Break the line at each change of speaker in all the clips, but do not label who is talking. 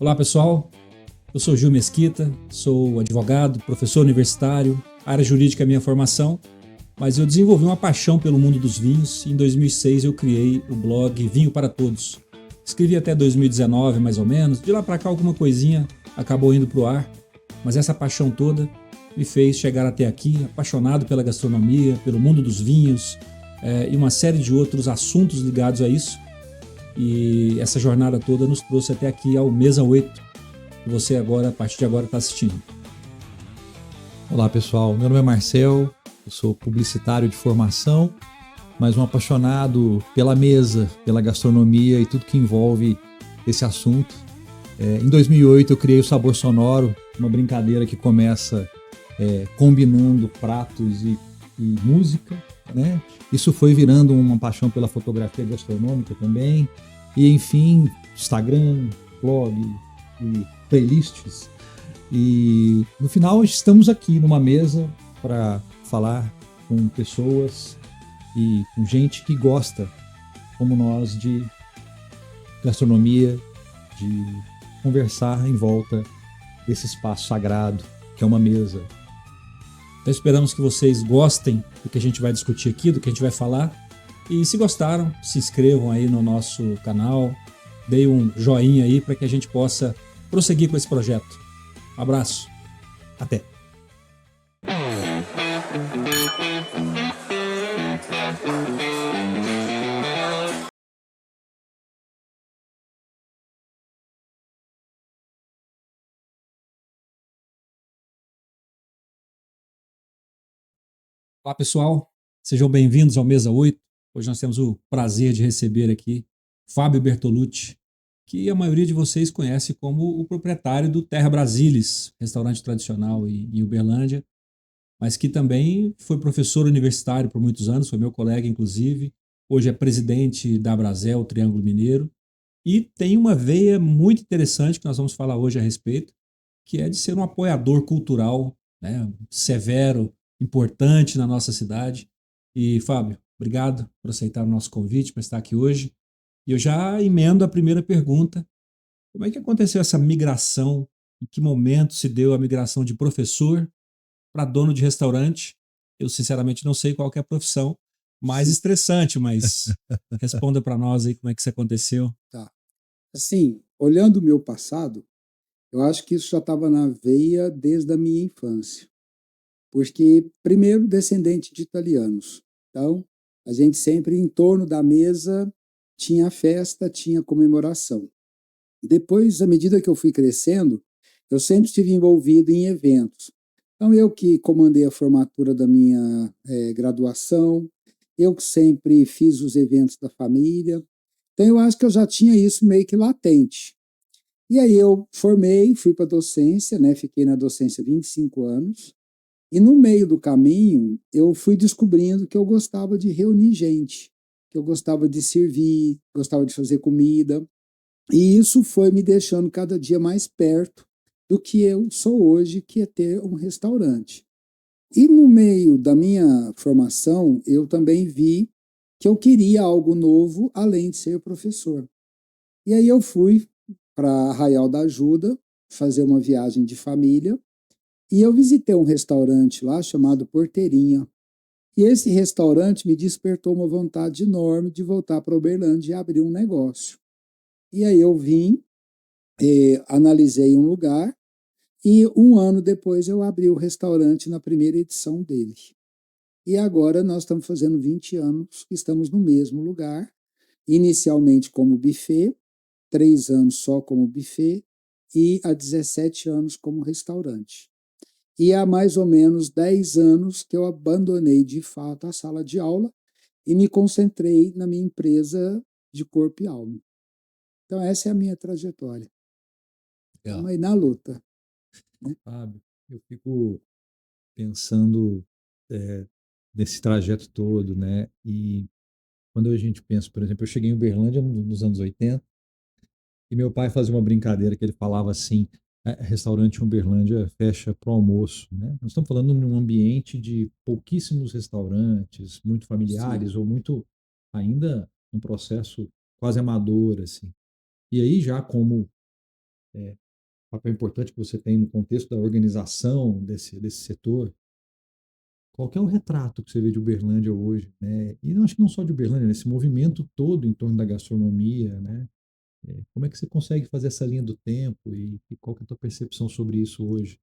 Olá pessoal, eu sou Gil Mesquita, sou advogado, professor universitário, área jurídica é minha formação, mas eu desenvolvi uma paixão pelo mundo dos vinhos e em 2006 eu criei o blog Vinho para Todos. Escrevi até 2019 mais ou menos, de lá para cá alguma coisinha acabou indo para o ar, mas essa paixão toda me fez chegar até aqui, apaixonado pela gastronomia, pelo mundo dos vinhos e uma série de outros assuntos ligados a isso. E essa jornada toda nos trouxe até aqui ao Mesa 8, que você agora, a partir de agora, está assistindo.
Olá pessoal, meu nome é Marcel, eu sou publicitário de formação, mas um apaixonado pela mesa, pela gastronomia e tudo que envolve esse assunto. Em 2008 eu criei o Sabor Sonoro, uma brincadeira que começa combinando pratos e música, né? Isso foi virando uma paixão pela fotografia gastronômica também, e enfim, Instagram, blog e playlists. E no final estamos aqui numa mesa para falar com pessoas e com gente que gosta, como nós, de gastronomia, de conversar em volta desse espaço sagrado que é uma mesa.
Então esperamos que vocês gostem do que a gente vai discutir aqui, do que a gente vai falar. E se gostaram, se inscrevam aí no nosso canal, deem um joinha aí para que a gente possa prosseguir com esse projeto. Abraço. Até. Olá pessoal, sejam bem-vindos ao Mesa 8. Hoje nós temos o prazer de receber aqui Fábio Bertolucci, que a maioria de vocês conhece como o proprietário do Terra Brasilis, restaurante tradicional em Uberlândia, mas que também foi professor universitário por muitos anos, foi meu colega inclusive, hoje é presidente da Brasel, Triângulo Mineiro, e tem uma veia muito interessante que nós vamos falar hoje a respeito, que é de ser um apoiador cultural, né, severo, importante na nossa cidade. E Fábio, obrigado por aceitar o nosso convite para estar aqui hoje. E eu já emendo a primeira pergunta. Como é que aconteceu essa migração? Em que momento se deu a migração de professor para dono de restaurante? Eu sinceramente não sei qual que é a profissão mais estressante, mas responda para nós aí como é que isso aconteceu.
Tá. Assim, olhando o meu passado, eu acho que isso já estava na veia desde a minha infância. Porque, primeiro, descendente de italianos. Então, a gente sempre em torno da mesa tinha festa, tinha comemoração. Depois, à medida que eu fui crescendo, eu sempre estive envolvido em eventos. Então, eu que comandei a formatura da minha graduação, eu que sempre fiz os eventos da família. Então, eu acho que eu já tinha isso meio que latente. E aí eu formei, fui para a docência, né? Fiquei na docência 25 anos. E no meio do caminho, eu fui descobrindo que eu gostava de reunir gente, que eu gostava de servir, gostava de fazer comida. E isso foi me deixando cada dia mais perto do que eu sou hoje, que é ter um restaurante. E no meio da minha formação, eu também vi que eu queria algo novo, além de ser professor. E aí eu fui para Arraial da Ajuda fazer uma viagem de família e eu visitei um restaurante lá chamado Porteirinha. E esse restaurante me despertou uma vontade enorme de voltar para Uberlândia e abrir um negócio. E aí eu vim, analisei um lugar e um ano depois eu abri o restaurante na primeira edição dele. E agora nós estamos fazendo 20 anos que estamos no mesmo lugar, inicialmente como buffet, 3 anos só como buffet e há 17 anos como restaurante. E há mais ou menos 10 anos que eu abandonei de fato a sala de aula e me concentrei na minha empresa de corpo e alma. Então essa é a minha trajetória. Estamos aí na luta. Né?
Fábio, eu fico pensando nesse trajeto todo, né? E quando a gente pensa, por exemplo, eu cheguei em Uberlândia nos anos 80 e meu pai fazia uma brincadeira que ele falava assim, restaurante em Uberlândia fecha para o almoço, né? Nós estamos falando num ambiente de pouquíssimos restaurantes, muito familiares
Sim.
ou muito ainda um processo quase amador, assim. E aí já como papel importante que você tem no contexto da organização desse setor. Qual que é o retrato que você vê de Uberlândia hoje, né? E não acho que não só de Uberlândia, nesse movimento todo em torno da gastronomia, né? Como é que você consegue fazer essa linha do tempo e qual que é a tua percepção sobre isso hoje?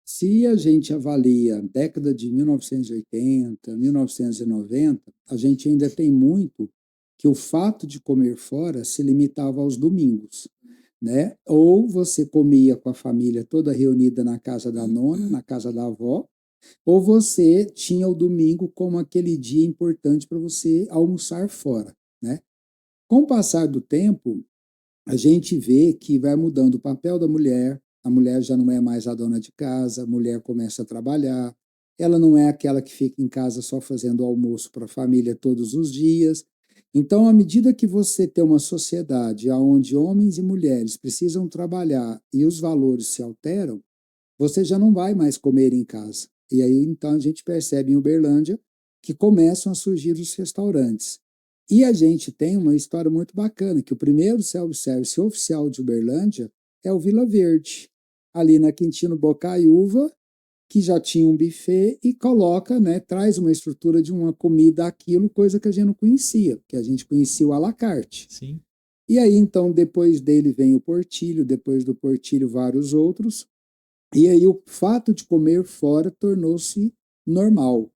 Se a gente avalia a década de 1980, 1990, a gente ainda tem muito que o fato de comer fora se limitava aos domingos, né? Ou você comia com a família toda reunida na casa da nona, na casa da avó, ou você tinha o domingo como aquele dia importante para você almoçar fora, né? Com o passar do tempo, a gente vê que vai mudando o papel da mulher, a mulher já não é mais a dona de casa, a mulher começa a trabalhar, ela não é aquela que fica em casa só fazendo almoço para a família todos os dias. Então, à medida que você tem uma sociedade onde homens e mulheres precisam trabalhar e os valores se alteram, você já não vai mais comer em casa. E aí, então, a gente percebe em Uberlândia que começam a surgir os restaurantes. E a gente tem uma história muito bacana, que o primeiro self-service oficial de Uberlândia é o Vila Verde, ali na Quintino Bocaiúva, que já tinha um buffet e coloca, né, traz uma estrutura de uma comida aquilo, coisa que a gente não conhecia, porque a gente conhecia o à la carte.
Sim.
E aí, então, depois dele vem o Portilho, depois do Portilho vários outros, e aí o fato de comer fora tornou-se normal.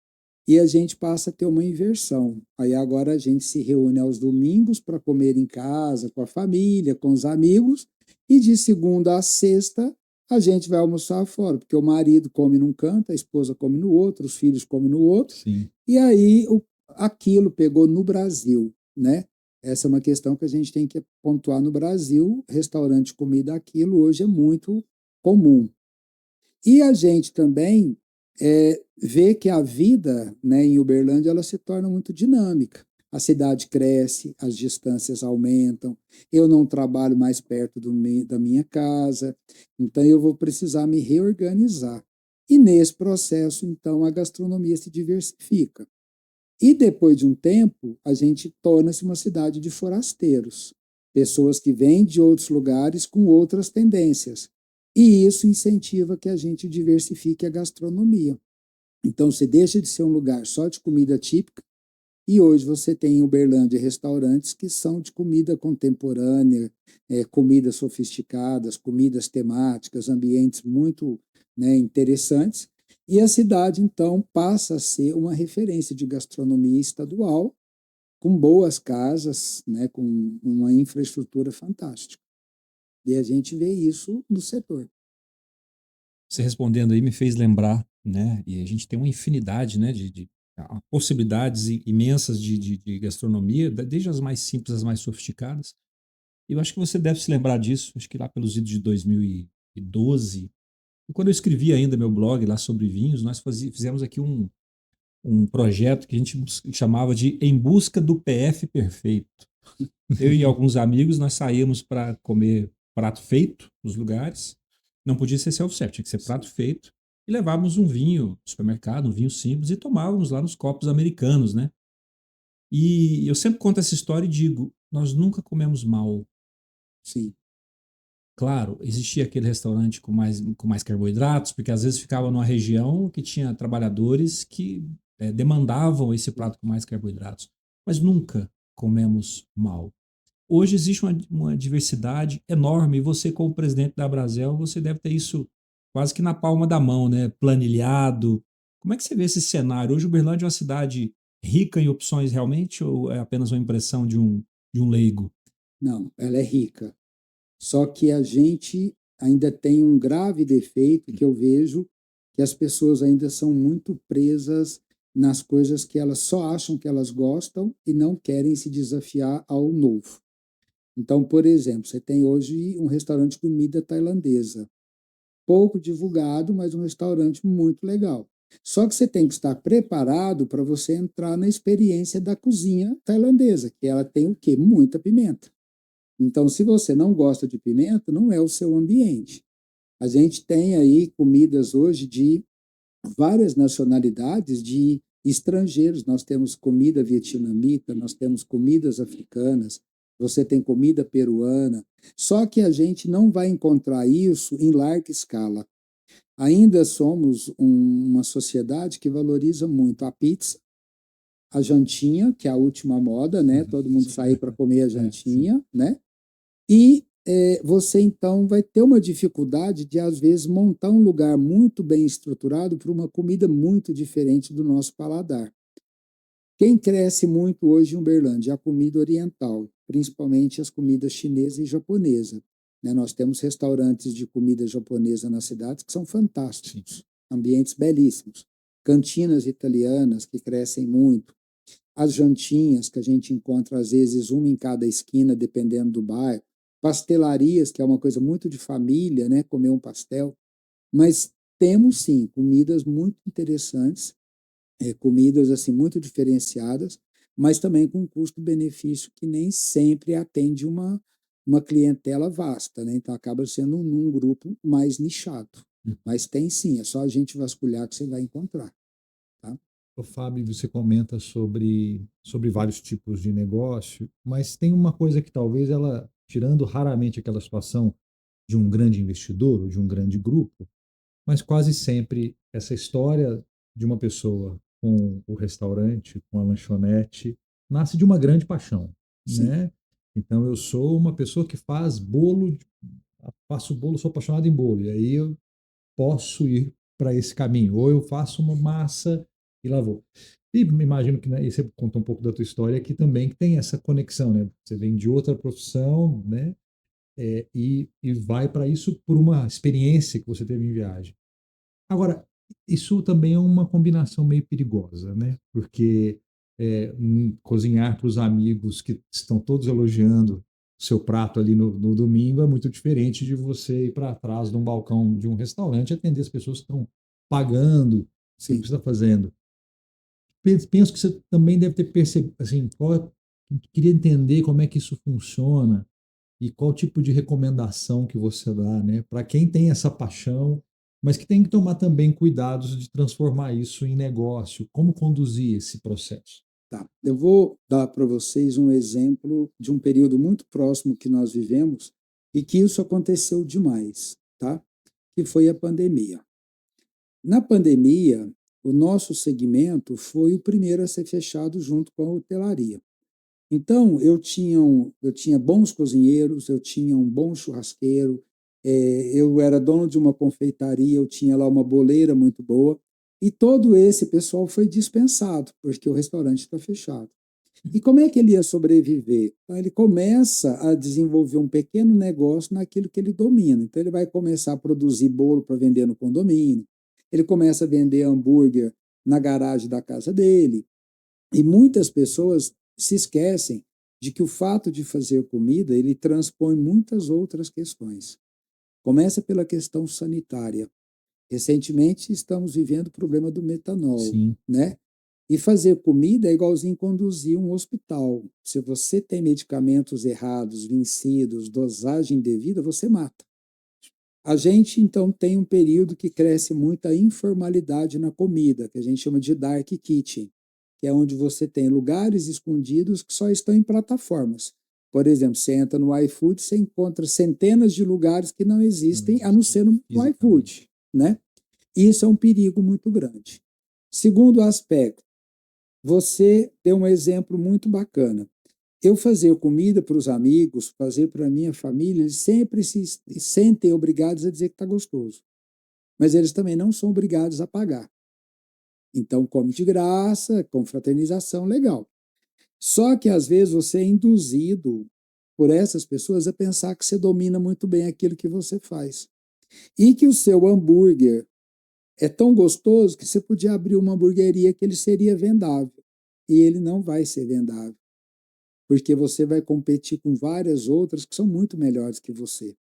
E a gente passa a ter uma inversão. Aí agora a gente se reúne aos domingos para comer em casa, com a família, com os amigos, e de segunda a sexta a gente vai almoçar fora, porque o marido come num canto, a esposa come no outro, os filhos comem no outro.
Sim.
E aí aquilo pegou no Brasil, né? Essa é uma questão que a gente tem que pontuar no Brasil. Restaurante de comida, aquilo hoje é muito comum. E a gente também vê que a vida, né, em Uberlândia ela se torna muito dinâmica. A cidade cresce, as distâncias aumentam, eu não trabalho mais perto da minha casa, então eu vou precisar me reorganizar. E nesse processo, então, a gastronomia se diversifica. E depois de um tempo, a gente torna-se uma cidade de forasteiros, pessoas que vêm de outros lugares com outras tendências. E isso incentiva que a gente diversifique a gastronomia. Então, você deixa de ser um lugar só de comida típica, e hoje você tem em Uberlândia restaurantes que são de comida contemporânea, comidas sofisticadas, comidas temáticas, ambientes muito, né, interessantes. E a cidade, então, passa a ser uma referência de gastronomia estadual, com boas casas, né, com uma infraestrutura fantástica. E a gente vê isso no setor.
Você respondendo aí me fez lembrar, né? E a gente tem uma infinidade, né? De possibilidades imensas de gastronomia, desde as mais simples às mais sofisticadas. E eu acho que você deve se lembrar disso, acho que lá pelos idos de 2012. E quando eu escrevi ainda meu blog lá sobre vinhos, nós fizemos aqui um projeto que a gente chamava de Em Busca do PF Perfeito. Eu e alguns amigos, nós saímos para comer prato feito nos lugares. Não podia ser self-service, tinha que ser prato feito. E levávamos um vinho no supermercado, um vinho simples, e tomávamos lá nos copos americanos, né? E eu sempre conto essa história e digo, nós nunca comemos mal.
Sim.
Claro, existia aquele restaurante com mais carboidratos, porque às vezes ficava numa região que tinha trabalhadores que demandavam esse prato com mais carboidratos. Mas nunca comemos mal. Hoje existe uma diversidade enorme e você, como presidente da Brasel, você deve ter isso quase que na palma da mão, né? Planilhado. Como é que você vê esse cenário? Hoje, Uberlândia é uma cidade rica em opções realmente ou é apenas uma impressão de um leigo?
Não, ela é rica. Só que a gente ainda tem um grave defeito que eu vejo, que as pessoas ainda são muito presas nas coisas que elas só acham que elas gostam e não querem se desafiar ao novo. Então, por exemplo, você tem hoje um restaurante de comida tailandesa, pouco divulgado, mas um restaurante muito legal. Só que você tem que estar preparado para você entrar na experiência da cozinha tailandesa, que ela tem o quê? Muita pimenta. Então, se você não gosta de pimenta, não é o seu ambiente. A gente tem aí comidas hoje de várias nacionalidades de estrangeiros. Nós temos comida vietnamita, nós temos comidas africanas. você tem comida peruana. Só que a gente não vai encontrar isso em larga escala. Ainda somos uma sociedade que valoriza muito a pizza, a jantinha, que é a última moda, né? Todo mundo sair para comer a jantinha, né? E você, então, vai ter uma dificuldade de, às vezes, montar um lugar muito bem estruturado para uma comida muito diferente do nosso paladar. Quem cresce muito hoje em Uberlândia é a comida oriental, principalmente as comidas chinesa e japonesa. Né? Nós temos restaurantes de comida japonesa nas cidades que são fantásticos, ambientes belíssimos. Cantinas italianas que crescem muito. As jantinhas que a gente encontra, às vezes, uma em cada esquina, dependendo do bairro. Pastelarias, que é uma coisa muito de família, né? Comer um pastel. Mas temos, sim, comidas muito interessantes, comidas assim muito diferenciadas, mas também com um custo-benefício que nem sempre atende uma clientela vasta, né? Então acaba sendo um grupo mais nichado. Mas tem sim, é só a gente vasculhar que você vai encontrar. Tá?
O Fábio, você comenta sobre vários tipos de negócio, mas tem uma coisa que talvez ela, tirando raramente aquela situação de um grande investidor ou de um grande grupo, mas quase sempre essa história de uma pessoa com o restaurante, com a lanchonete, nasce de uma grande paixão,
Sim.
né? Então eu sou uma pessoa que faz bolo, faço bolo, sou apaixonado em bolo, e aí eu posso ir para esse caminho, ou eu faço uma massa e lá vou. E me imagino que, né, e você conta um pouco da tua história, que também tem essa conexão, né? Você vem de outra profissão, né? E vai para isso por uma experiência que você teve em viagem. Agora, isso também é uma combinação meio perigosa, né? Porque cozinhar para os amigos que estão todos elogiando o seu prato ali no domingo é muito diferente de você ir para trás de um balcão de um restaurante e atender as pessoas que estão pagando o que
Sim.
você está fazendo. Penso que você também deve ter percebido, assim, queria entender como é que isso funciona e qual tipo de recomendação que você dá, né, para quem tem essa paixão, mas que tem que tomar também cuidados de transformar isso em negócio, como conduzir esse processo.
Tá. Eu vou dar para vocês um exemplo de um período muito próximo que nós vivemos e que isso aconteceu demais, tá? Que foi a pandemia. Na pandemia, o nosso segmento foi o primeiro a ser fechado junto com a hotelaria. Então, eu tinha bons cozinheiros, eu tinha um bom churrasqueiro, eu era dono de uma confeitaria, eu tinha lá uma boleira muito boa, e todo esse pessoal foi dispensado, porque o restaurante está fechado. E como é que ele ia sobreviver? Então, ele começa a desenvolver um pequeno negócio naquilo que ele domina. Então, ele vai começar a produzir bolo para vender no condomínio, ele começa a vender hambúrguer na garagem da casa dele, e muitas pessoas se esquecem de que o fato de fazer comida, ele transpõe muitas outras questões. Começa pela questão sanitária. Recentemente estamos vivendo o problema do metanol,
Sim.
né? E fazer comida é igualzinho conduzir um hospital. Se você tem medicamentos errados, vencidos, dosagem indevida, você mata. A gente, então, tem um período que cresce muita informalidade na comida, que a gente chama de dark kitchen, que é onde você tem lugares escondidos que só estão em plataformas. Por exemplo, você entra no iFood, você encontra centenas de lugares que não existem, a não ser no iFood, né? Isso é um perigo muito grande. Segundo aspecto, você deu um exemplo muito bacana. Eu fazer comida para os amigos, fazer para a minha família, eles sempre se sentem obrigados a dizer que está gostoso. Mas eles também não são obrigados a pagar. Então, come de graça, com fraternização, legal. Só que, às vezes, você é induzido por essas pessoas a pensar que você domina muito bem aquilo que você faz. E que o seu hambúrguer é tão gostoso que você podia abrir uma hamburgueria que ele seria vendável. E ele não vai ser vendável, porque você vai competir com várias outras que são muito melhores que você.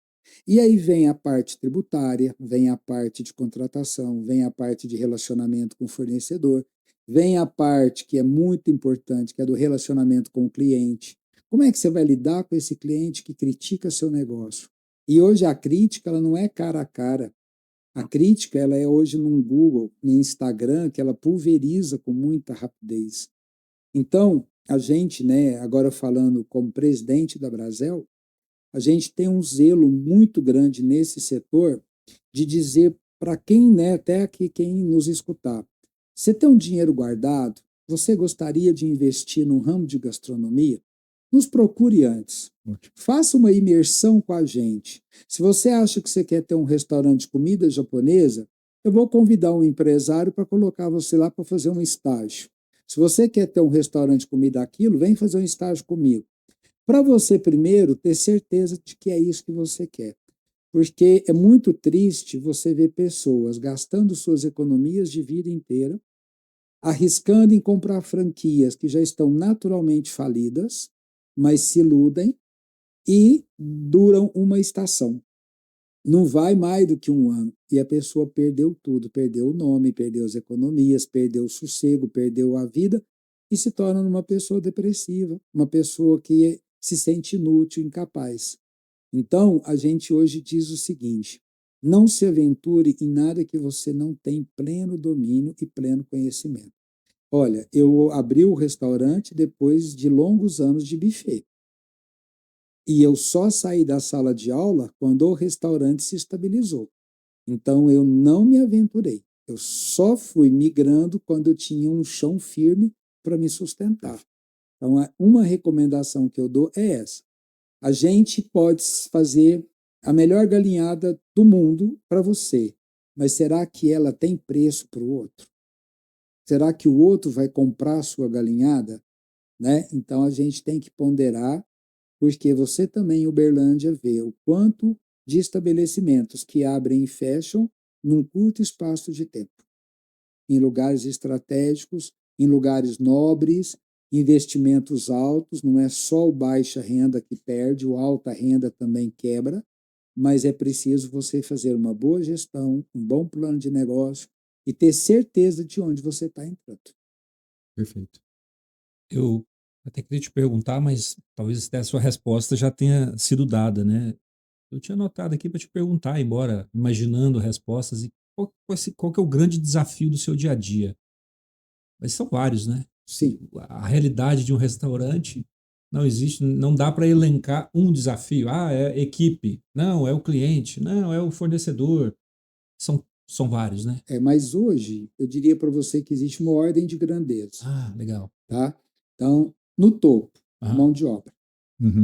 E aí vem a parte tributária, vem a parte de contratação, vem a parte de relacionamento com o fornecedor, vem a parte que é muito importante, que é do relacionamento com o cliente. Como é que você vai lidar com esse cliente que critica seu negócio? E hoje a crítica ela não é cara a cara. A crítica ela é hoje no Google, no Instagram, que ela pulveriza com muita rapidez. Então, a gente, né, agora falando como presidente da Brasel, a gente tem um zelo muito grande nesse setor de dizer para quem, né, até aqui quem nos escutar, você tem um dinheiro guardado, você gostaria de investir no ramo de gastronomia? Nos procure antes. Faça uma imersão com a gente. Se você acha que você quer ter um restaurante de comida japonesa, eu vou convidar um empresário para colocar você lá para fazer um estágio. Se você quer ter um restaurante de comida aquilo, vem fazer um estágio comigo. Para você primeiro ter certeza de que é isso que você quer. Porque é muito triste você ver pessoas gastando suas economias de vida inteira, arriscando em comprar franquias que já estão naturalmente falidas, mas se iludem e duram uma estação. Não vai mais do que um ano. E a pessoa perdeu tudo, perdeu o nome, perdeu as economias, perdeu o sossego, perdeu a vida e se torna uma pessoa depressiva, uma pessoa que se sente inútil, incapaz. Então, a gente hoje diz o seguinte: não se aventure em nada que você não tem pleno domínio e pleno conhecimento. Olha, eu abri o restaurante depois de longos anos de buffet. E eu só saí da sala de aula quando o restaurante se estabilizou. Então, eu não me aventurei. Eu só fui migrando quando eu tinha um chão firme para me sustentar. Então, uma recomendação que eu dou é essa. A gente pode fazer a melhor galinhada do mundo para você, mas será que ela tem preço para o outro? Será que o outro vai comprar a sua galinhada? Né? Então, a gente tem que ponderar, porque você também, Uberlândia, vê o quanto de estabelecimentos que abrem e fecham num curto espaço de tempo, em lugares estratégicos, em lugares nobres, investimentos altos, não é só o baixa renda que perde, o alta renda também quebra, mas é preciso você fazer uma boa gestão, um bom plano de negócio e ter certeza de onde você está entrando.
Perfeito.
Eu até queria te perguntar, mas talvez até a sua resposta já tenha sido dada, né? Eu tinha anotado aqui para te perguntar, embora imaginando respostas, e qual que é o grande desafio do seu dia a dia? Mas são vários, né?
Sim.
A realidade de um restaurante não existe, não dá para elencar um desafio. Ah, é a equipe. Não, é o cliente. Não, é o fornecedor. São vários, né?
Mas hoje eu diria para você que existe uma ordem de grandeza.
Ah, legal.
Tá? Então, no topo, a
Aham,
mão de obra.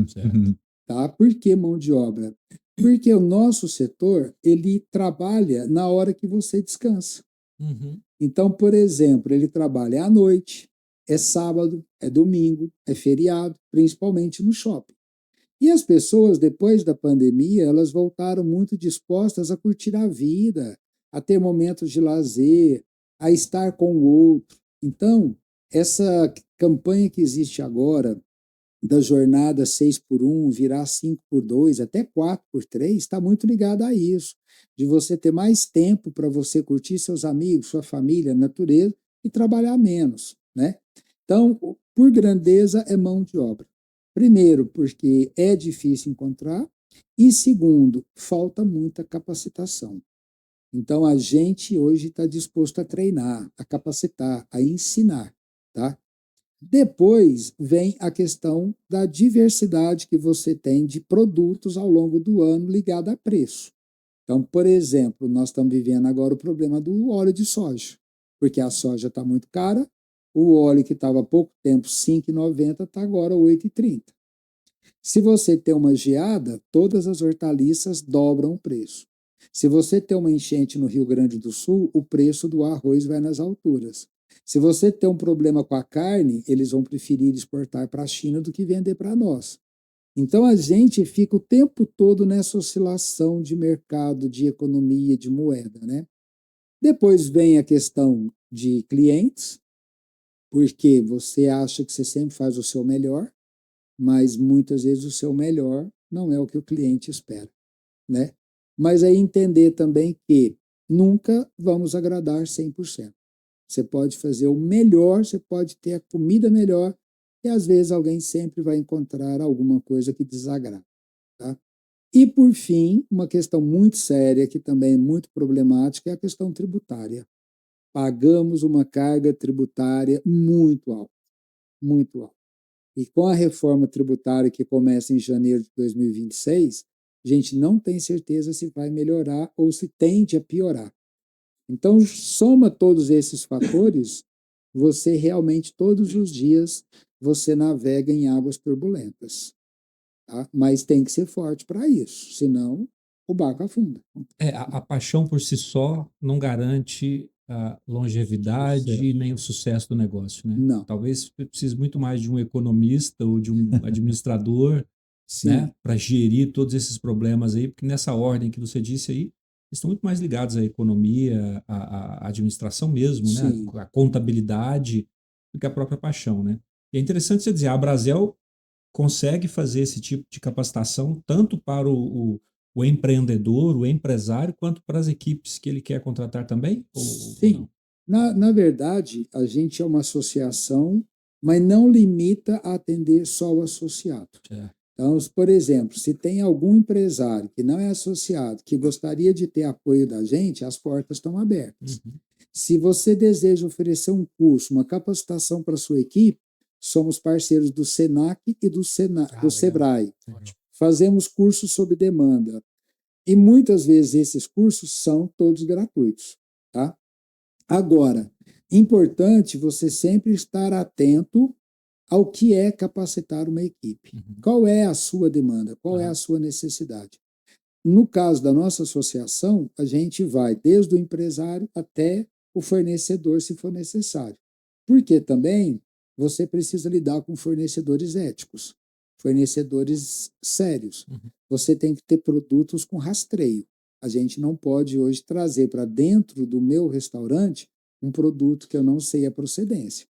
certo.
Tá? Por que mão de obra? Porque o nosso setor, ele trabalha na hora que você descansa.
Uhum.
Então, por exemplo, ele trabalha à noite, é sábado, é domingo, é feriado, principalmente no shopping. E as pessoas, depois da pandemia, elas voltaram muito dispostas a curtir a vida, a ter momentos de lazer, a estar com o outro. Então, essa campanha que existe agora, da jornada 6x1 virar 5x2, até 4x3, está muito ligada a isso, de você ter mais tempo para você curtir seus amigos, sua família, a natureza e trabalhar menos, né? Então, por grandeza é mão de obra. Primeiro, porque é difícil encontrar, e segundo, falta muita capacitação. Então, a gente hoje está disposto a treinar, a capacitar, a ensinar, tá? Depois vem a questão da diversidade que você tem de produtos ao longo do ano ligada a preço. Então, por exemplo, nós estamos vivendo agora o problema do óleo de soja, porque a soja está muito cara, o óleo que estava há pouco tempo R$ 5,90 está agora R$ 8,30. Se você tem uma geada, todas as hortaliças dobram o preço. Se você tem uma enchente no Rio Grande do Sul, o preço do arroz vai nas alturas. Se você tem um problema com a carne, eles vão preferir exportar para a China do que vender para nós. Então a gente fica o tempo todo nessa oscilação de mercado, de economia, de moeda, né? Depois vem a questão de clientes, porque você acha que você sempre faz o seu melhor, mas muitas vezes o seu melhor não é o que o cliente espera, né? Mas aí entender também que nunca vamos agradar 100%. Você pode fazer o melhor, você pode ter a comida melhor, e às vezes alguém sempre vai encontrar alguma coisa que desagrada. Tá? E, por fim, uma questão muito séria, que também é muito problemática, é a questão tributária. Pagamos uma carga tributária muito alta, muito alta. E com a reforma tributária que começa em janeiro de 2026, a gente não tem certeza se vai melhorar ou se tende a piorar. Então, soma todos esses fatores, você realmente, todos os dias, você navega em águas turbulentas. Tá? Mas tem que ser forte para isso, senão o barco afunda.
A paixão por si só não garante a longevidade nem o sucesso do negócio, né?
Não.
Talvez precise muito mais de um economista ou de um administrador,
Sim.
né, para gerir todos esses problemas aí, porque nessa ordem que você disse aí, estão muito mais ligados à economia, à administração mesmo, né,
Sim.
à contabilidade, do que a própria paixão, né? E é interessante você dizer, a Brasel consegue fazer esse tipo de capacitação tanto para o empreendedor, o empresário, quanto para as equipes que ele quer contratar também? Ou
Sim.
não?
Na verdade, a gente é uma associação, mas não limita a atender só o associado.
É.
Então, por exemplo, se tem algum empresário que não é associado, que gostaria de ter apoio da gente, as portas estão abertas.
Uhum.
Se você deseja oferecer um curso, uma capacitação para a sua equipe, somos parceiros do SENAC e do SEBRAE.
Ótimo.
Fazemos cursos sob demanda. E muitas vezes esses cursos são todos gratuitos. Tá? Agora, importante você sempre estar atento ao que é capacitar uma equipe.
Uhum.
Qual é a sua demanda? Qual é a sua necessidade? No caso da nossa associação, a gente vai desde o empresário até o fornecedor, se for necessário. Porque também você precisa lidar com fornecedores éticos, fornecedores sérios.
Uhum.
Você tem que ter produtos com rastreio. A gente não pode hoje trazer para dentro do meu restaurante um produto que eu não sei a procedência.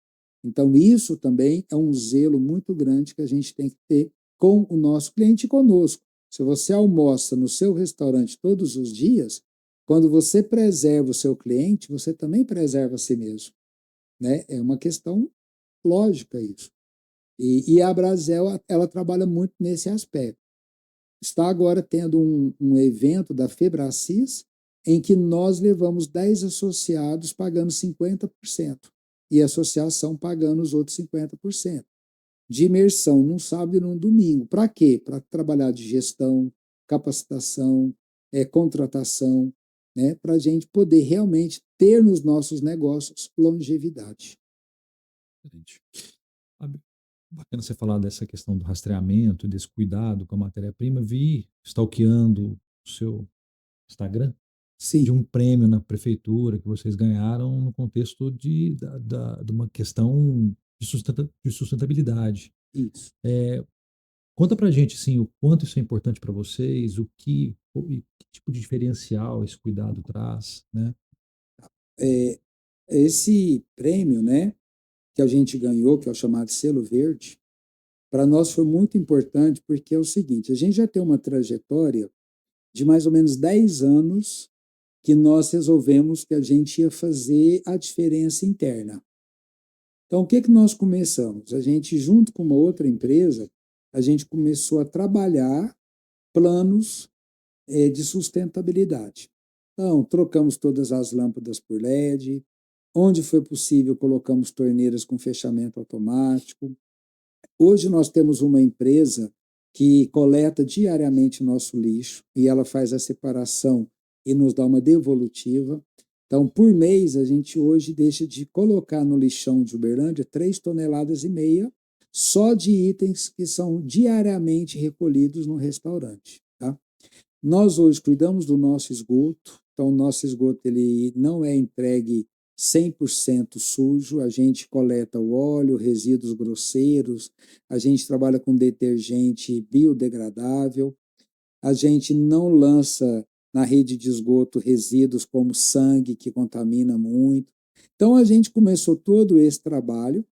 Então, isso também é um zelo muito grande que a gente tem que ter com o nosso cliente e conosco. Se você almoça no seu restaurante todos os dias, quando você preserva o seu cliente, você também preserva a si mesmo. Né? É uma questão lógica isso. E a Brasel, ela trabalha muito nesse aspecto. Está agora tendo um evento da Febracis, em que nós levamos 10 associados pagando 50% e a associação pagando os outros 50%. De imersão num sábado e num domingo. Para quê? Para trabalhar de gestão, capacitação, contratação, né? Para a gente poder realmente ter nos nossos negócios longevidade.
Bacana você falar dessa questão do rastreamento, desse cuidado com a matéria-prima. Vi, stalkeando o seu Instagram,
Sim.
de um prêmio na prefeitura que vocês ganharam no contexto de uma questão de sustentabilidade.
Isso.
Conta pra gente assim, o quanto isso é importante para vocês, que tipo de diferencial esse cuidado traz, né?
Esse prêmio, né, que a gente ganhou, que é o chamado Selo Verde, para nós foi muito importante porque é o seguinte, a gente já tem uma trajetória de mais ou menos 10 anos que nós resolvemos que a gente ia fazer a diferença interna. Então, o que nós começamos? A gente, junto com uma outra empresa, a gente começou a trabalhar planos de sustentabilidade. Então, trocamos todas as lâmpadas por LED, onde foi possível, colocamos torneiras com fechamento automático. Hoje nós temos uma empresa que coleta diariamente o nosso lixo e ela faz a separação e nos dá uma devolutiva. Então, por mês, a gente hoje deixa de colocar no lixão de Uberlândia 3,5 toneladas só de itens que são diariamente recolhidos no restaurante. Tá? Nós hoje cuidamos do nosso esgoto, então o nosso esgoto ele não é entregue 100% sujo, a gente coleta o óleo, resíduos grosseiros, a gente trabalha com detergente biodegradável, a gente não lança na rede de esgoto resíduos como sangue, que contamina muito. Então, a gente começou todo esse trabalho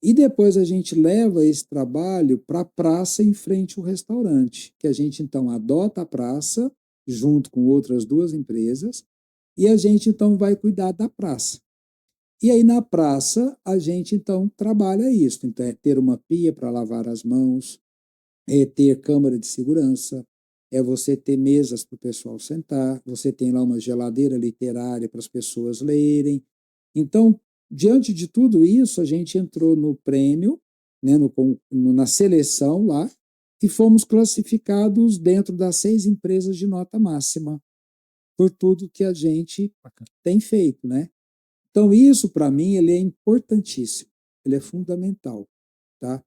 e depois a gente leva esse trabalho para a praça em frente ao restaurante, que a gente, então, adota a praça junto com outras 2 empresas e a gente, então, vai cuidar da praça. E aí, na praça, a gente, então, trabalha isso. Então, é ter uma pia para lavar as mãos, é ter câmara de segurança, é você ter mesas para o pessoal sentar, você tem lá uma geladeira literária para as pessoas lerem. Então, diante de tudo isso, a gente entrou no prêmio, né, na seleção lá, e fomos classificados dentro das 6 empresas de nota máxima, por tudo que a gente tem feito, né? Então, isso, para mim, ele é importantíssimo, ele é fundamental, tá?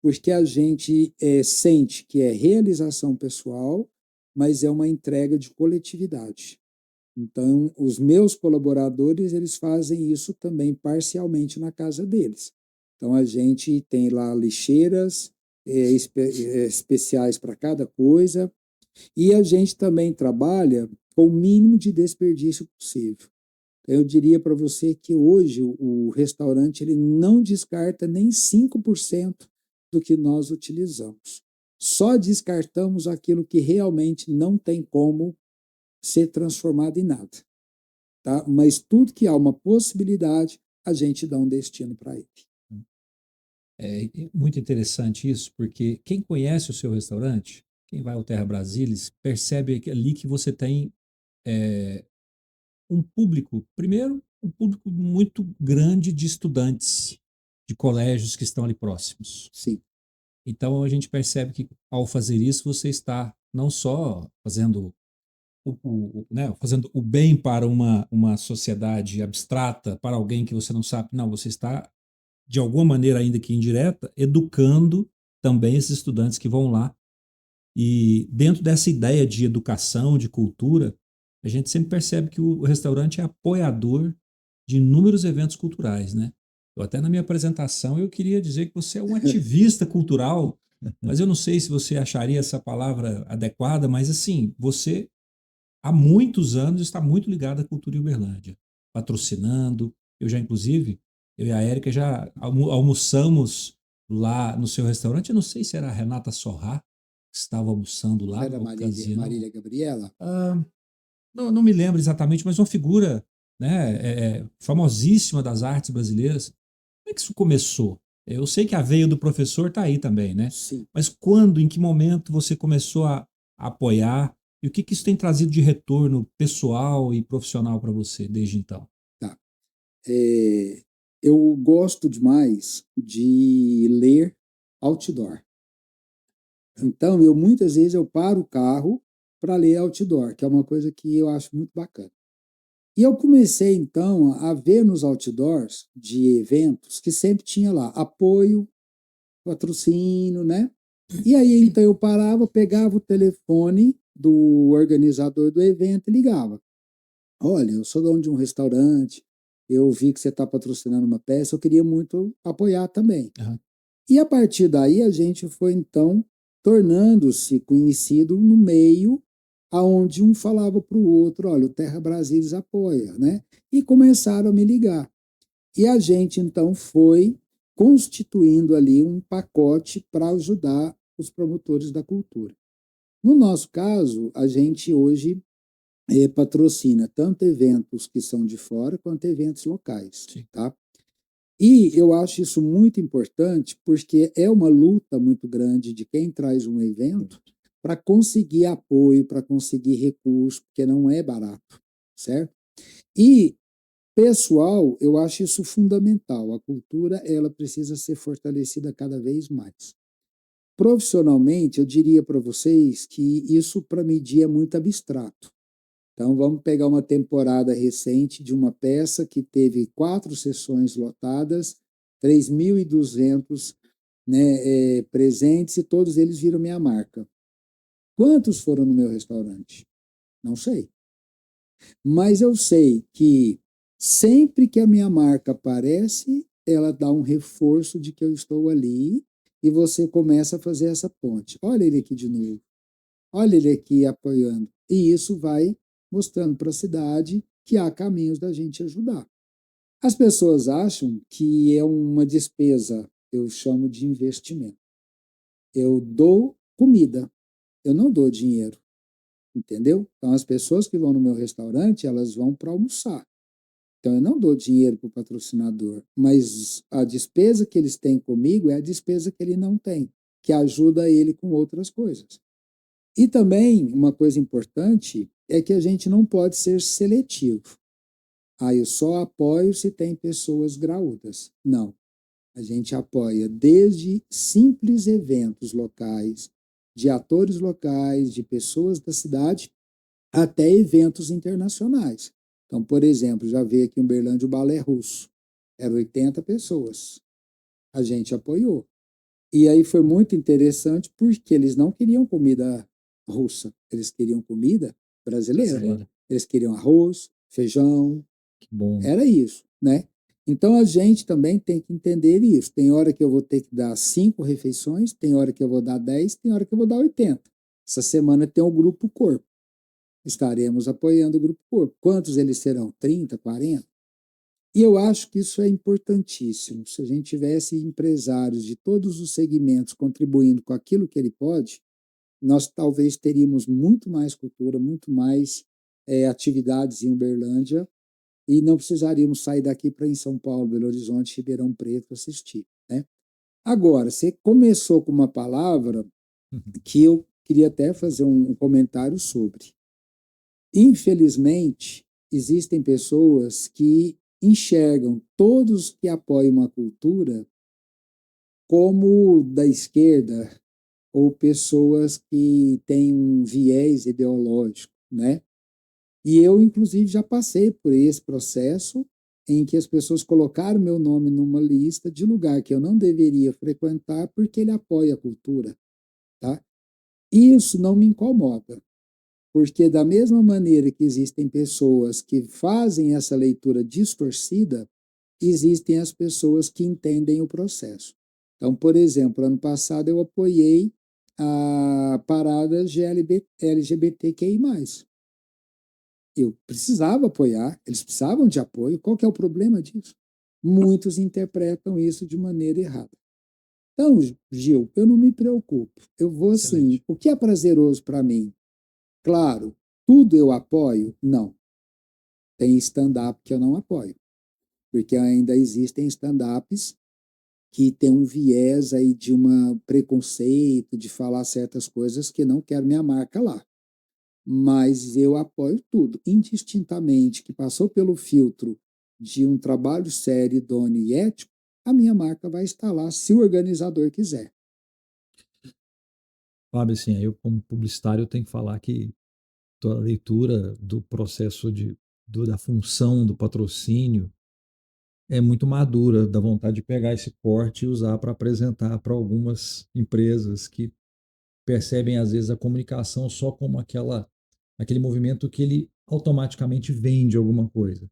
Porque a gente sente que é realização pessoal, mas é uma entrega de coletividade. Então, os meus colaboradores, eles fazem isso também parcialmente na casa deles. Então, a gente tem lá lixeiras especiais para cada coisa, e a gente também trabalha com o mínimo de desperdício possível. Eu diria para você que hoje o restaurante ele não descarta nem 5% do que nós utilizamos. Só descartamos aquilo que realmente não tem como ser transformado em nada. Tá? Mas tudo que há uma possibilidade, a gente dá um destino para ele.
É muito interessante isso, porque quem conhece o seu restaurante, quem vai ao Terra Brasilis, percebe ali que você tem um público, primeiro, um público muito grande de estudantes de colégios que estão ali próximos.
Sim.
Então a gente percebe que ao fazer isso você está não só fazendo né, fazendo o bem para uma sociedade abstrata, para alguém que você não sabe, não, você está de alguma maneira, ainda que indireta, educando também esses estudantes que vão lá. E dentro dessa ideia de educação, de cultura, a gente sempre percebe que o restaurante é apoiador de inúmeros eventos culturais, né? Eu até na minha apresentação eu queria dizer que você é um ativista cultural, mas eu não sei se você acharia essa palavra adequada, mas assim, você há muitos anos está muito ligado à cultura em Uberlândia, patrocinando. Eu já, inclusive, eu e a Érica já almoçamos lá no seu restaurante. Eu não sei se era a Renata Sorrá que estava almoçando lá
Era
na ocasião.
Marília Gabriela?
Não me lembro exatamente, mas uma figura, né, famosíssima das artes brasileiras. Como é que isso começou? Eu sei que a veia do professor está aí também, né?
Sim.
Mas quando, em que momento você começou a apoiar? E o que isso tem trazido de retorno pessoal e profissional para você desde então?
Tá. Eu gosto demais de ler outdoor. Então, muitas vezes eu paro o carro para ler outdoor, que é uma coisa que eu acho muito bacana. E eu comecei, então, a ver nos outdoors de eventos que sempre tinha lá apoio, patrocínio, né? E aí, então, eu parava, pegava o telefone do organizador do evento e ligava. Olha, eu sou dono de um restaurante, eu vi que você está patrocinando uma peça, eu queria muito apoiar também.
Uhum.
E a partir daí a gente foi, então, tornando-se conhecido no meio aonde um falava para o outro, olha, o Terra Brasilis apoia, né? E começaram a me ligar. E a gente, então, foi constituindo ali um pacote para ajudar os promotores da cultura. No nosso caso, a gente hoje patrocina tanto eventos que são de fora quanto eventos locais,
Sim.
tá? E eu acho isso muito importante porque é uma luta muito grande de quem traz um evento para conseguir apoio, para conseguir recurso, porque não é barato, certo? E pessoal, eu acho isso fundamental. A cultura, ela precisa ser fortalecida cada vez mais. Profissionalmente, eu diria para vocês que isso para medir é muito abstrato. Então, vamos pegar uma temporada recente de uma peça que teve 4 sessões lotadas, 3.200 presentes e todos eles viram minha marca. Quantos foram no meu restaurante? Não sei. Mas eu sei que sempre que a minha marca aparece, ela dá um reforço de que eu estou ali e você começa a fazer essa ponte. Olha ele aqui de novo. Olha ele aqui apoiando. E isso vai mostrando para a cidade que há caminhos da gente ajudar. As pessoas acham que é uma despesa, eu chamo de investimento. Eu dou comida, eu não dou dinheiro, entendeu? Então, as pessoas que vão no meu restaurante, elas vão para almoçar. Então, eu não dou dinheiro para o patrocinador, mas a despesa que eles têm comigo é a despesa que ele não tem, que ajuda ele com outras coisas. E também, uma coisa importante é que a gente não pode ser seletivo. Eu só apoio se tem pessoas graúdas. Não. A gente apoia desde simples eventos locais, de atores locais, de pessoas da cidade, até eventos internacionais. Então, por exemplo, já veio aqui em Uberlândia o Balé Russo. Eram 80 pessoas. A gente apoiou. E aí foi muito interessante porque eles não queriam comida russa, eles queriam comida brasileira.
Brasileira.
Eles queriam arroz, feijão,
Que bom.
era isso, né? Então a gente também tem que entender isso. Tem hora que eu vou ter que dar 5 refeições, tem hora que eu vou dar 10, tem hora que eu vou dar 80. Essa semana tem o Grupo Corpo. Estaremos apoiando o Grupo Corpo. Quantos eles serão? 30, 40? E eu acho que isso é importantíssimo. Se a gente tivesse empresários de todos os segmentos contribuindo com aquilo que ele pode, nós talvez teríamos muito mais cultura, muito mais atividades em Uberlândia e não precisaríamos sair daqui para ir em São Paulo, Belo Horizonte, Ribeirão Preto assistir, né? Agora, você começou com uma palavra que eu queria até fazer um comentário sobre. Infelizmente, existem pessoas que enxergam todos que apoiam uma cultura como da esquerda ou pessoas que têm um viés ideológico, né? E eu, inclusive, já passei por esse processo em que as pessoas colocaram meu nome numa lista de lugar que eu não deveria frequentar porque ele apoia a cultura, tá? Isso não me incomoda, porque da mesma maneira que existem pessoas que fazem essa leitura distorcida, existem as pessoas que entendem o processo. Então, por exemplo, ano passado eu apoiei a parada LGBTQI+. Eu precisava apoiar, eles precisavam de apoio. Qual que é o problema disso? Muitos interpretam isso de maneira errada. Então, Gil, eu não me preocupo. Eu vou assim,
Excelente.
o que é prazeroso para mim? Claro, tudo eu apoio? Não. Tem stand-up que eu não apoio, porque ainda existem stand-ups que têm um viés aí de um preconceito, de falar certas coisas que não quero minha marca lá. Mas eu apoio tudo, indistintamente, que passou pelo filtro de um trabalho sério, idôneo e ético, a minha marca vai estar lá, se o organizador quiser.
Fábio, assim, eu como publicitário eu tenho que falar que a leitura do processo da função do patrocínio é muito madura, da vontade de pegar esse corte e usar para apresentar para algumas empresas que percebem às vezes a comunicação só como aquele movimento que ele automaticamente vende alguma coisa.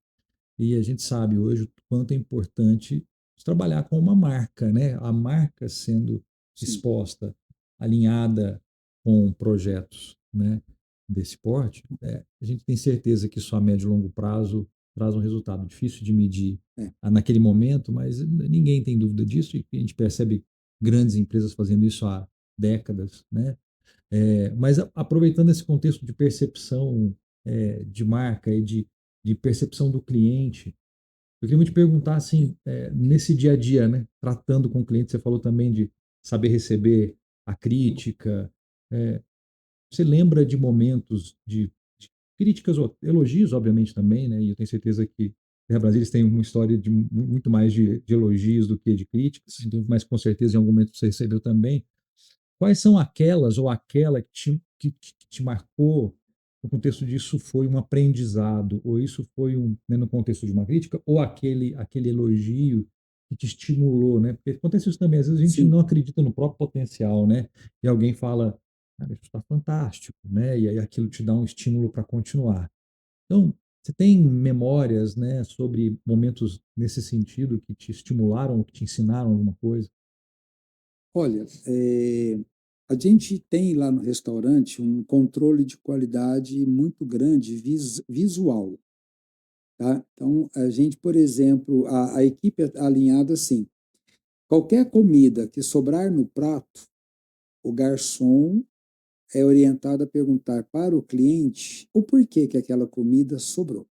E a gente sabe hoje o quanto é importante trabalhar com uma marca, né? A marca sendo
Sim.
exposta, alinhada com projetos, né, desse porte, a gente tem certeza que isso a médio e longo prazo traz um resultado difícil de medir naquele momento, mas ninguém tem dúvida disso e a gente percebe grandes empresas fazendo isso há décadas, né? Mas aproveitando esse contexto de percepção de marca e de percepção do cliente, eu queria te perguntar assim, nesse dia a dia, né, tratando com o cliente, você falou também de saber receber a crítica. é, Você lembra de momentos de críticas ou elogios, obviamente também, né? E eu tenho certeza que Terra Brasília tem uma história de muito mais de elogios do que de críticas, então, mas com certeza em algum momento você recebeu também. Quais são aquelas ou aquela que te marcou no contexto disso foi um aprendizado, ou isso foi né, no contexto de uma crítica, ou aquele elogio que te estimulou, né? Porque acontece isso também, às vezes a gente
Sim.
não acredita no próprio potencial, né? E alguém fala, cara, isso está fantástico, né? E aí aquilo te dá um estímulo para continuar. Então, você tem memórias, né, sobre momentos nesse sentido que te estimularam, ou que te ensinaram alguma coisa?
Olha, a gente tem lá no restaurante um controle de qualidade muito grande visual, tá? Então, a gente, por exemplo, a equipe é alinhada assim, qualquer comida que sobrar no prato, o garçom é orientado a perguntar para o cliente o porquê que aquela comida sobrou.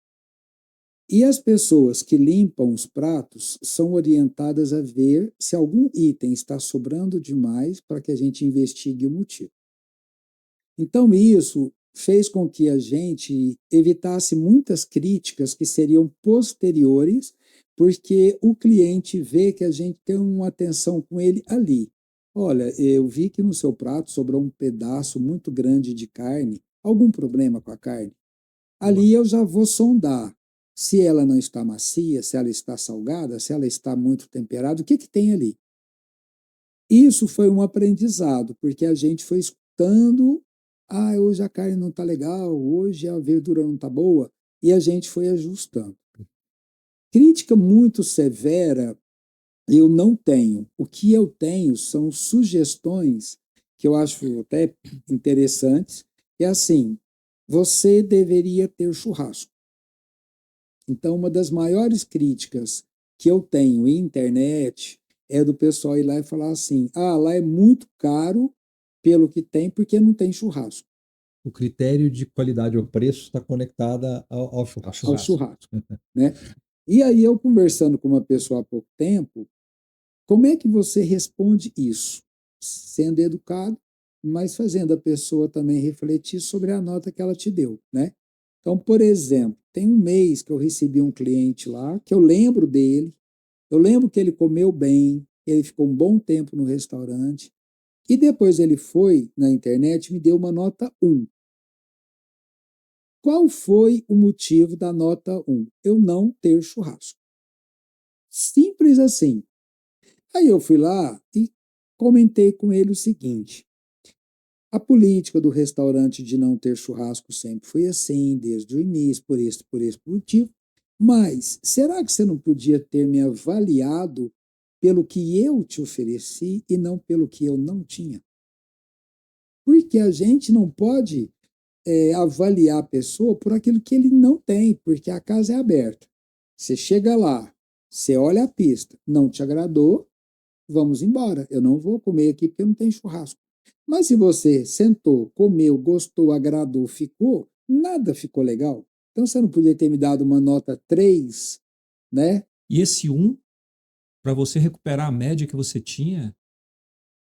E as pessoas que limpam os pratos são orientadas a ver se algum item está sobrando demais para que a gente investigue o motivo. Então, isso fez com que a gente evitasse muitas críticas que seriam posteriores, porque o cliente vê que a gente tem uma atenção com ele ali. Olha, eu vi que no seu prato sobrou um pedaço muito grande de carne. Algum problema com a carne? Ali eu já vou sondar se ela não está macia, se ela está salgada, se ela está muito temperada, o que que tem ali? Isso foi um aprendizado, porque a gente foi escutando, hoje a carne não está legal, hoje a verdura não está boa, e a gente foi ajustando. Crítica muito severa eu não tenho. O que eu tenho são sugestões que eu acho até interessantes. É assim, você deveria ter churrasco. Então, uma das maiores críticas que eu tenho em internet é do pessoal ir lá e falar assim: lá é muito caro pelo que tem, porque não tem churrasco.
O critério de qualidade ou preço está conectado ao churrasco.
Ao churrasco, né? E aí, eu conversando com uma pessoa há pouco tempo, como é que você responde isso? Sendo educado, mas fazendo a pessoa também refletir sobre a nota que ela te deu, né? Então, por exemplo, tem um mês que eu recebi um cliente lá, que eu lembro dele, eu lembro que ele comeu bem, ele ficou um bom tempo no restaurante, e depois ele foi na internet e me deu uma nota 1. Qual foi o motivo da nota 1? Eu não ter churrasco. Simples assim. Aí eu fui lá e comentei com ele o seguinte: a política do restaurante de não ter churrasco sempre foi assim, desde o início, por esse motivo. Mas será que você não podia ter me avaliado pelo que eu te ofereci e não pelo que eu não tinha? Porque a gente não pode avaliar a pessoa por aquilo que ele não tem, porque a casa é aberta. Você chega lá, você olha a pista, não te agradou, vamos embora. Eu não vou comer aqui porque não tem churrasco. Mas se você sentou, comeu, gostou, agradou, ficou, nada ficou legal. Então você não podia ter me dado uma nota 3, né?
E esse 1, para você recuperar a média que você tinha,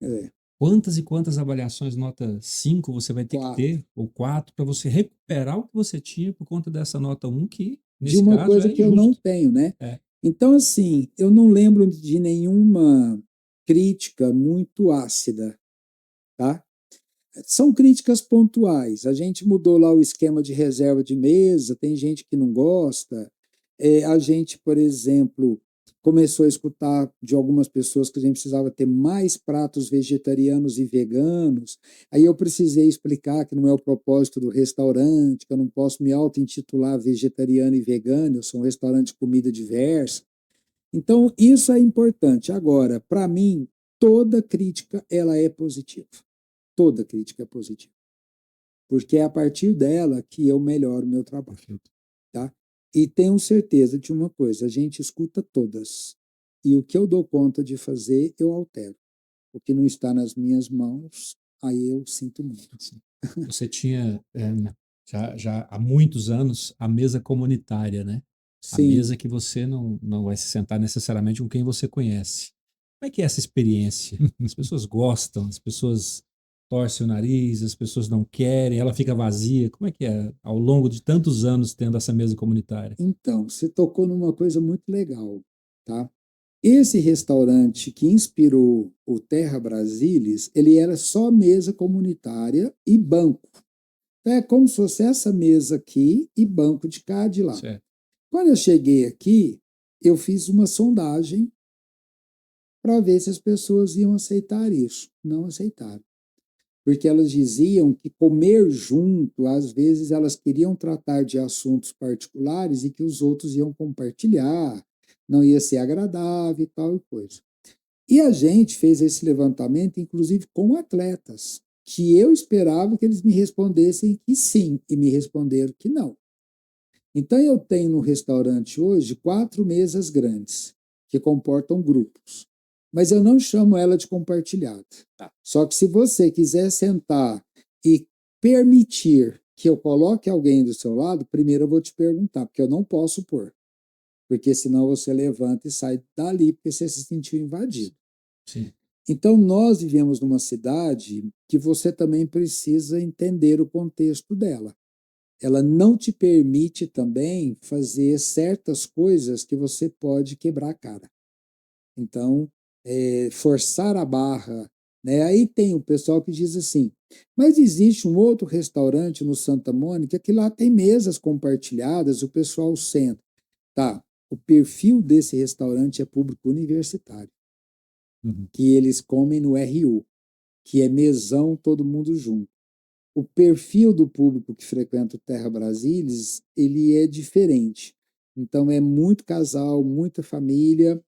É,
quantas e quantas avaliações nota 5 você vai ter que
4.
ter, ou 4, para você recuperar o que você tinha por conta dessa nota 1, que
De
nesse
uma
caso
coisa
é
que eu não
injusto.
tenho, né?
É.
Então, assim, eu não lembro de nenhuma crítica muito ácida, tá? São críticas pontuais. A gente mudou lá o esquema de reserva de mesa, tem gente que não gosta. A gente, por exemplo, começou a escutar de algumas pessoas que a gente precisava ter mais pratos vegetarianos e veganos. Aí eu precisei explicar que não é o propósito do restaurante, que eu não posso me auto-intitular vegetariano e vegano, eu sou um restaurante de comida diversa. Então, isso é importante. Agora, para mim, toda crítica ela é positiva. Toda crítica é positiva. Porque é a partir dela que eu melhoro o meu trabalho. Tá? E tenho certeza de uma coisa, a gente escuta todas. E o que eu dou conta de fazer, eu altero. O que não está nas minhas mãos, aí eu sinto muito.
Você tinha, já há muitos anos, a mesa comunitária, né? A
Sim.
mesa que você não vai se sentar necessariamente com quem você conhece. Como é que é essa experiência? As pessoas gostam, as pessoas torcem o nariz, as pessoas não querem, ela fica vazia. Como é que é ao longo de tantos anos tendo essa mesa comunitária?
Então, você tocou numa coisa muito legal, tá? Esse restaurante que inspirou o Terra Brasilis, ele era só mesa comunitária e banco. É como se fosse essa mesa aqui e banco de cá e de lá.
Certo.
Quando eu cheguei aqui, eu fiz uma sondagem para ver se as pessoas iam aceitar isso. Não aceitaram. Porque elas diziam que comer junto, às vezes elas queriam tratar de assuntos particulares e que os outros iam compartilhar, não ia ser agradável e tal e coisa. E a gente fez esse levantamento, inclusive com atletas, que eu esperava que eles me respondessem que sim, e me responderam que não. Então, eu tenho no restaurante hoje 4 mesas grandes, que comportam grupos. Mas eu não chamo ela de compartilhada.
Tá.
Só que se você quiser sentar e permitir que eu coloque alguém do seu lado, primeiro eu vou te perguntar, porque eu não posso pôr. Porque senão você levanta e sai dali, porque você se sentiu invadido.
Sim.
Então, nós vivemos numa cidade que você também precisa entender o contexto dela. ela não te permite também fazer certas coisas que você pode quebrar a cara. Então, forçar a barra, né? Aí tem o pessoal que diz assim, mas existe um outro restaurante no Santa Mônica que lá tem mesas compartilhadas, o pessoal senta. Tá, o perfil desse restaurante é público universitário, que eles comem no RU, que é mesão todo mundo junto. O perfil do público que frequenta o Terra Brasílis, ele é diferente. Então é muito casal, muita família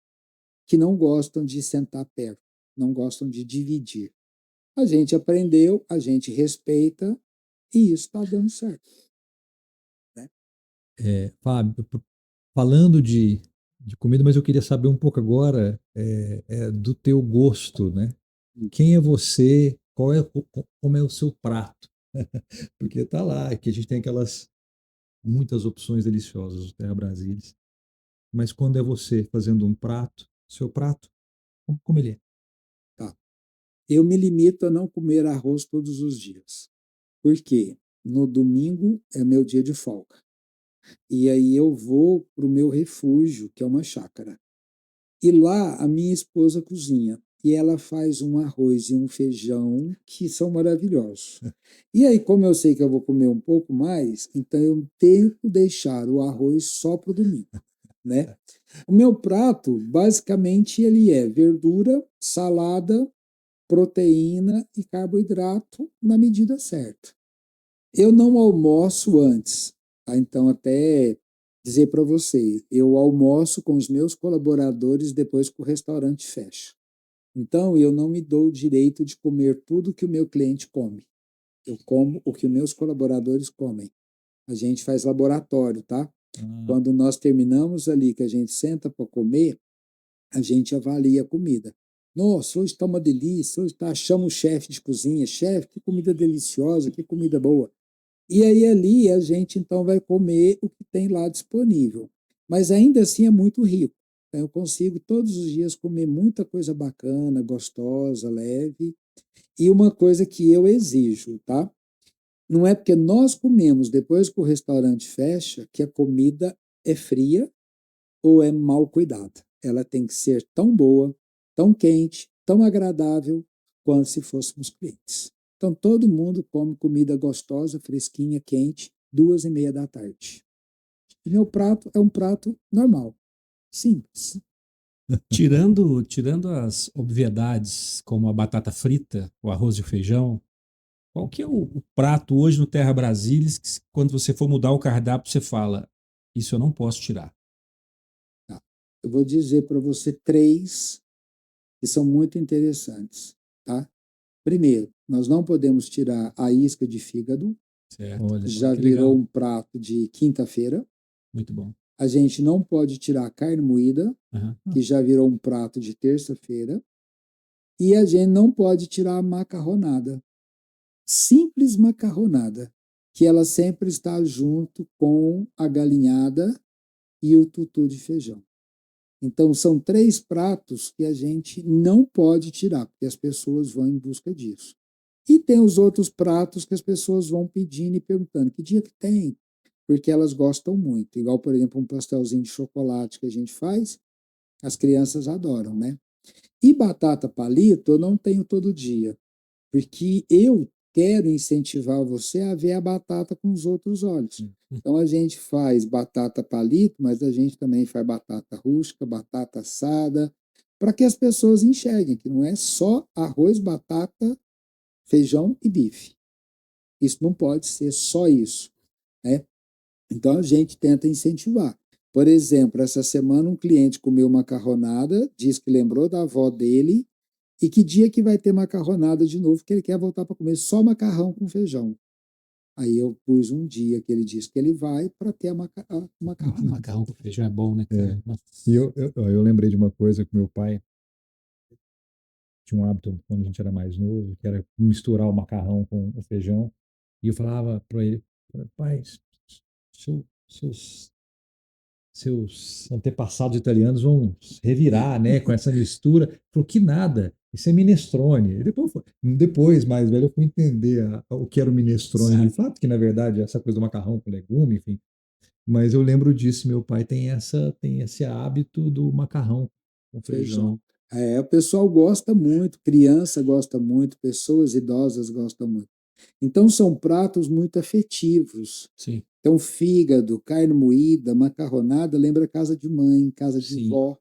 que não gostam de sentar perto, não gostam de dividir. A gente aprendeu, a gente respeita e isso está dando certo. Né?
Fábio, falando de comida, mas eu queria saber um pouco agora do teu gosto, né? Quem é você? Como é o seu prato? Porque tá lá, aqui a gente tem aquelas muitas opções deliciosas do Terra Brasília. Mas quando é você fazendo um prato, seu prato, como ele é?
Tá. Eu me limito a não comer arroz todos os dias. Por quê? No domingo é meu dia de folga. E aí eu vou para o meu refúgio, que é uma chácara. E lá a minha esposa cozinha. E ela faz um arroz e um feijão que são maravilhosos. E aí, como eu sei que eu vou comer um pouco mais, então eu tento deixar o arroz só para o domingo. Né? O meu prato, basicamente, ele é verdura, salada, proteína e carboidrato na medida certa. Eu não almoço antes, tá? Então até dizer para você, eu almoço com os meus colaboradores depois que o restaurante fecha. Então eu não me dou o direito de comer tudo que o meu cliente come. Eu como o que os meus colaboradores comem. A gente faz laboratório, tá? Quando nós terminamos ali, que a gente senta para comer, a gente avalia a comida. Nossa, hoje está uma delícia, hoje está, chama o chefe de cozinha, chefe, que comida deliciosa, que comida boa. E aí ali a gente então vai comer o que tem lá disponível. Mas ainda assim é muito rico. Então, eu consigo todos os dias comer muita coisa bacana, gostosa, leve. E uma coisa que eu exijo, tá? Não é porque nós comemos depois que o restaurante fecha que a comida é fria ou é mal cuidada. Ela tem que ser tão boa, tão quente, tão agradável quanto se fôssemos clientes. Então todo mundo come comida gostosa, fresquinha, quente, 2:30 da tarde. E meu prato é um prato normal, simples.
Tirando as obviedades, como a batata frita, o arroz e o feijão, qual que é o prato hoje no Terra Brasília que quando você for mudar o cardápio, você fala, isso eu não posso tirar?
Tá. Eu vou dizer para você três que são muito interessantes. Tá? Primeiro, nós não podemos tirar a isca de fígado,
Certo.
Olha,
já
Que
virou
legal.
um prato de quinta-feira.
Muito bom.
A gente não pode tirar a carne moída,
Uhum.
que já virou um prato de terça-feira. E a gente não pode tirar a macarronada. Simples macarronada, que ela sempre está junto com a galinhada e o tutu de feijão. Então, são três pratos que a gente não pode tirar, porque as pessoas vão em busca disso. E tem os outros pratos que as pessoas vão pedindo e perguntando: que dia que tem? Porque elas gostam muito. Igual, por exemplo, um pastelzinho de chocolate que a gente faz, as crianças adoram, né? E batata palito eu não tenho todo dia, porque eu quero incentivar você a ver a batata com os outros olhos. Então a gente faz batata palito, mas a gente também faz batata rústica, batata assada, para que as pessoas enxerguem que não é só arroz, batata, feijão e bife. Isso não pode ser só isso, né? Então a gente tenta incentivar. Por exemplo, essa semana um cliente comeu macarronada, diz que lembrou da avó dele e que dia que vai ter macarronada de novo, que ele quer voltar para comer só macarrão com feijão. Aí eu pus um dia que ele disse que ele vai para ter a macarronada.
Macarrão com feijão é bom, né, cara? Nossa.
E eu lembrei de uma coisa que meu pai tinha um hábito quando a gente era mais novo, que era misturar o macarrão com o feijão. E eu falava para ele, pai, seus, seus antepassados italianos vão revirar, né, com essa mistura. Ele falou que nada. isso é minestrone. Depois, mais velho, eu fui entender o que era o minestrone. De fato, que na verdade é essa coisa do macarrão com legume, enfim. Mas eu lembro disso, meu pai tem esse hábito do macarrão com
Feijão.
feijão.
O pessoal gosta muito, criança gosta muito, pessoas idosas gostam muito. Então são pratos muito afetivos.
Sim,
Então fígado, carne moída, macarronada, lembra casa de mãe, casa de
sim,
vó.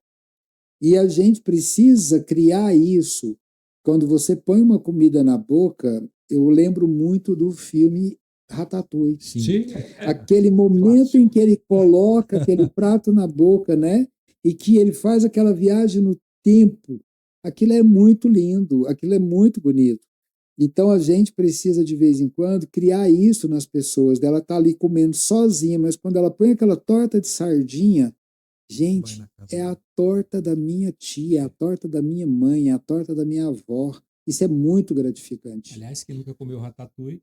E a gente precisa criar isso. Quando você põe uma comida na boca, eu lembro muito do filme Ratatouille.
sim.
Aquele momento em que ele coloca aquele prato na boca, né? E que ele faz aquela viagem no tempo. Aquilo é muito lindo, aquilo é muito bonito. Então a gente precisa de vez em quando criar isso nas pessoas, dela tá ali comendo sozinha, mas quando ela põe aquela torta de sardinha,
Vai
gente,
na casa
é a
dele.
torta da minha tia, é a torta da minha mãe, é a torta da minha avó. Isso é muito gratificante.
Aliás, quem nunca comeu ratatouille,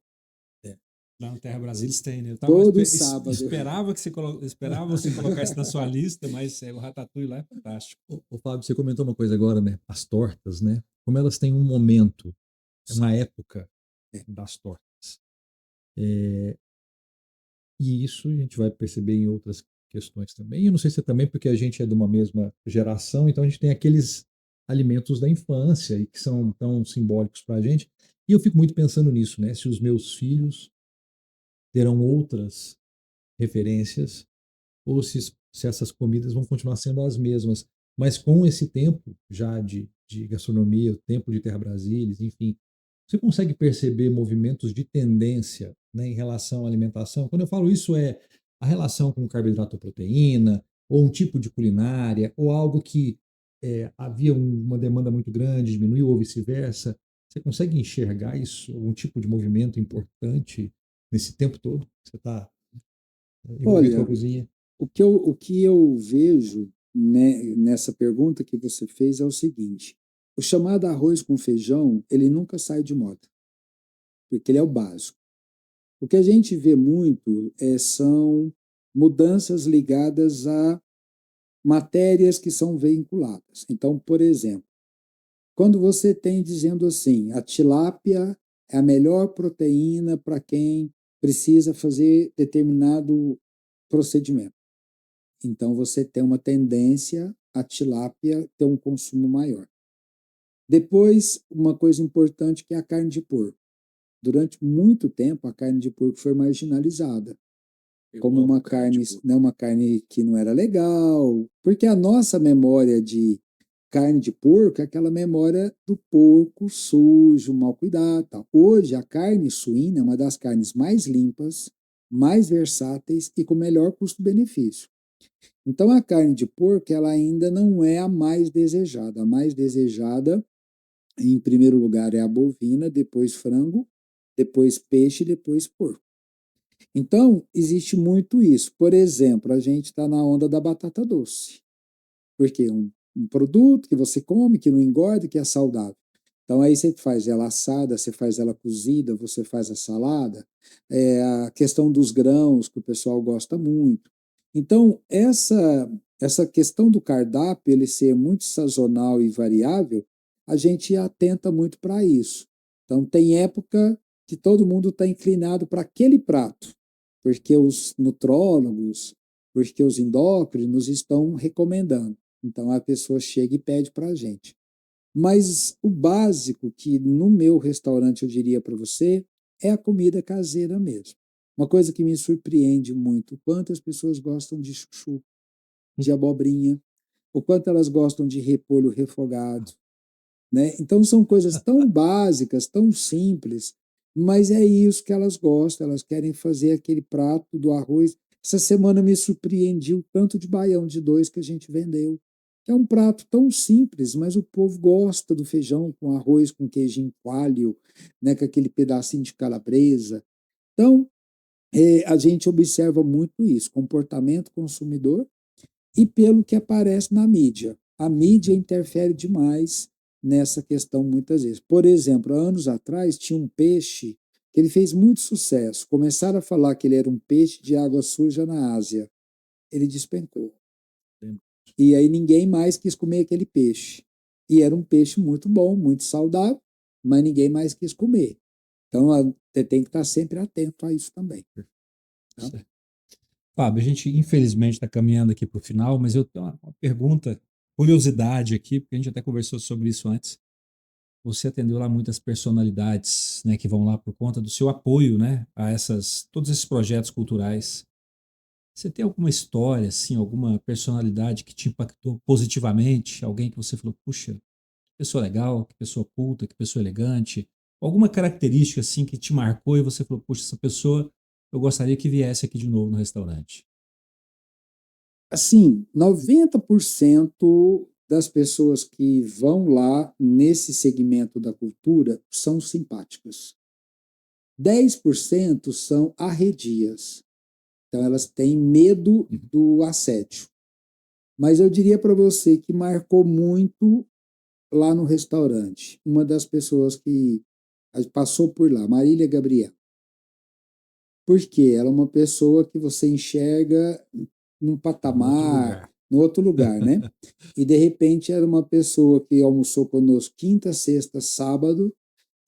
É.
lá no Terra Brasília tem, né? Eu tava
Todo sábado.
esperava esperava você colocar isso na sua lista, mas o ratatouille lá é fantástico.
Ô, Fábio, você comentou uma coisa agora, né? As tortas, né? Como elas têm um momento, uma época das tortas. E isso a gente vai perceber em outras questões também. E eu não sei se é também porque a gente é de uma mesma geração, então a gente tem aqueles alimentos da infância e que são tão simbólicos para a gente. E eu fico muito pensando nisso, né? Se os meus filhos terão outras referências ou se essas comidas vão continuar sendo as mesmas. Mas com esse tempo já de gastronomia, o tempo de Terra Brasília, enfim, você consegue perceber movimentos de tendência, né, em relação à alimentação? Quando eu falo isso, é a relação com carboidrato ou proteína, ou um tipo de culinária, ou algo que havia uma demanda muito grande, diminuiu, ou vice-versa. Você consegue enxergar isso, um tipo de movimento importante nesse tempo todo que você está envolvido com a
Olha,
cozinha?
o que eu vejo, né, nessa pergunta que você fez é o seguinte: o chamado arroz com feijão, ele nunca sai de moda, porque ele é o básico. O que a gente vê muito são mudanças ligadas a matérias que são veiculadas. Então, por exemplo, quando você tem dizendo assim, a tilápia é a melhor proteína para quem precisa fazer determinado procedimento. Então, você tem uma tendência a tilápia ter um consumo maior. Depois, uma coisa importante que é a carne de porco. Durante muito tempo, a carne de porco foi marginalizada como uma carne, né, uma carne que não era legal, porque a nossa memória de carne de porco é aquela memória do porco sujo, mal cuidado. Tal. Hoje, a carne suína é uma das carnes mais limpas, mais versáteis e com melhor custo-benefício. Então, a carne de porco ela ainda não é a mais desejada. A mais desejada, em primeiro lugar, é a bovina, depois frango, depois peixe, depois porco. Então, existe muito isso. Por exemplo, a gente está na onda da batata doce. Porque um produto que você come, que não engorda, que é saudável. Então, aí você faz ela assada, você faz ela cozida, você faz a salada. A questão dos grãos, que o pessoal gosta muito. Então, essa questão do cardápio, ele ser muito sazonal e variável, a gente atenta muito para isso. Então, tem época que todo mundo está inclinado para aquele prato, porque os nutrólogos, porque os endócrinos estão recomendando. Então, a pessoa chega e pede para a gente. Mas o básico que no meu restaurante eu diria para você é a comida caseira mesmo. Uma coisa que me surpreende muito, quantas pessoas gostam de chuchu, de abobrinha, o quanto elas gostam de repolho refogado, né? Então são coisas tão básicas, tão simples, mas é isso que elas gostam, elas querem fazer aquele prato do arroz. Essa semana me surpreendi o tanto de baião de dois que a gente vendeu. É um prato tão simples, mas o povo gosta do feijão com arroz, com queijinho coalho, né, com aquele pedacinho de calabresa. Então, a gente observa muito isso, comportamento consumidor e pelo que aparece na mídia. A mídia interfere demais nessa questão muitas vezes. Por exemplo, há anos atrás tinha um peixe que ele fez muito sucesso. Começaram a falar que ele era um peixe de água suja na Ásia. Ele despencou. E aí ninguém mais quis comer aquele peixe. E era um peixe muito bom, muito saudável, mas ninguém mais quis comer. Então, você tem que estar sempre atento a isso também. Tá?
Certo. Fábio, a gente infelizmente está caminhando aqui para o final, mas eu tenho uma pergunta, curiosidade aqui, porque a gente até conversou sobre isso antes. Você atendeu lá muitas personalidades, né, que vão lá por conta do seu apoio, né, a todos esses projetos culturais. Você tem alguma história, assim, alguma personalidade que te impactou positivamente? Alguém que você falou, puxa, que pessoa legal, que pessoa culta, que pessoa elegante? Alguma característica, assim, que te marcou e você falou, puxa, essa pessoa eu gostaria que viesse aqui de novo no restaurante.
Assim, 90% das pessoas que vão lá nesse segmento da cultura são simpáticas. 10% são arredias. Então, elas têm medo do assédio. Mas eu diria para você que marcou muito lá no restaurante. Uma das pessoas que passou por lá, Marília Gabriel. Porque ela é uma pessoa que você enxerga num patamar, no outro lugar, né? E de repente era uma pessoa que almoçou conosco quinta, sexta, sábado,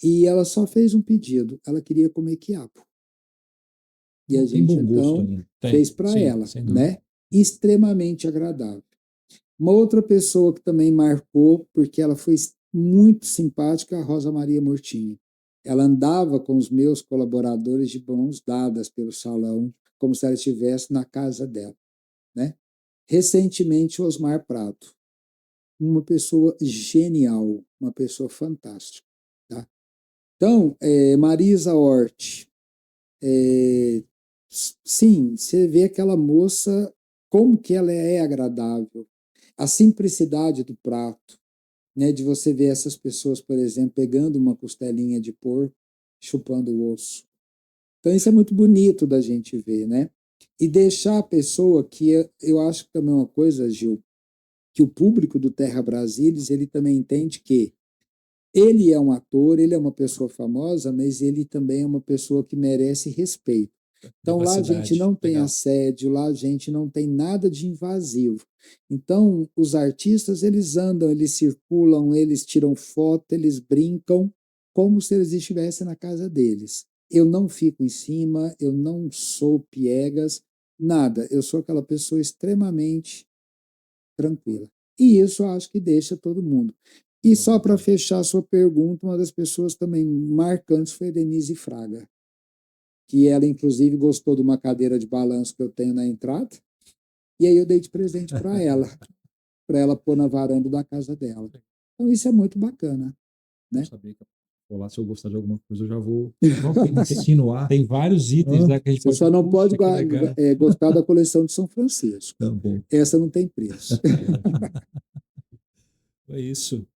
e ela só fez um pedido. Ela queria comer quiabo. E a gente então fez para ela, né? Extremamente agradável. Uma outra pessoa que também marcou, porque ela foi muito simpática, a Rosa Maria Mortinho. Ela andava com os meus colaboradores de mãos dadas pelo salão, como se ela estivesse na casa dela, né? Recentemente, Osmar Prato, uma pessoa genial, uma pessoa fantástica, tá? Então, Marisa Hort, sim, você vê aquela moça, como que ela é agradável, a simplicidade do prato, né, de você ver essas pessoas, por exemplo, pegando uma costelinha de porco, chupando o osso. Então isso é muito bonito da gente ver, né? E deixar a pessoa que eu acho que também é uma coisa, Gil, que o público do Terra Brasilis, ele também entende que ele é um ator, ele é uma pessoa famosa, mas ele também é uma pessoa que merece respeito. Então lá a gente não tem assédio, lá a gente não tem nada de invasivo. Então os artistas, eles andam, eles circulam, eles tiram foto, eles brincam como se eles estivessem na casa deles. Eu não fico em cima, eu não sou piegas, nada. Eu sou aquela pessoa extremamente tranquila. E isso eu acho que deixa todo mundo. E só para fechar a sua pergunta, uma das pessoas também marcantes foi a Denise Fraga, que ela, inclusive, gostou de uma cadeira de balanço que eu tenho na entrada, e aí eu dei de presente para ela pôr na varanda da casa dela. Então, isso é muito bacana. Né?
Saber que lá, se eu gostar de alguma coisa, eu já vou insinuar.
Tem vários itens lá que a gente
Você só não pode gostar da coleção de São Francisco.
Tá bom.
Essa não tem preço.
É isso.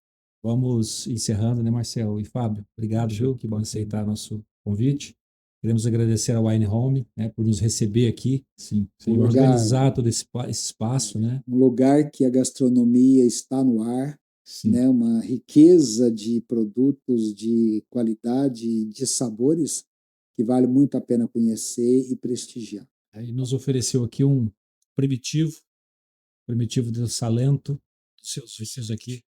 Vamos encerrando, né, Marcel e Fábio? Obrigado, viu, que bom aceitar nosso convite. Queremos agradecer ao Wine Home, né, por nos receber aqui,
sim,
por organizar todo esse espaço, né?
Um lugar que a gastronomia está no ar, né? Uma riqueza de produtos de qualidade, de sabores que vale muito a pena conhecer e prestigiar.
E nos ofereceu aqui um primitivo do Salento, dos seus vinhos aqui,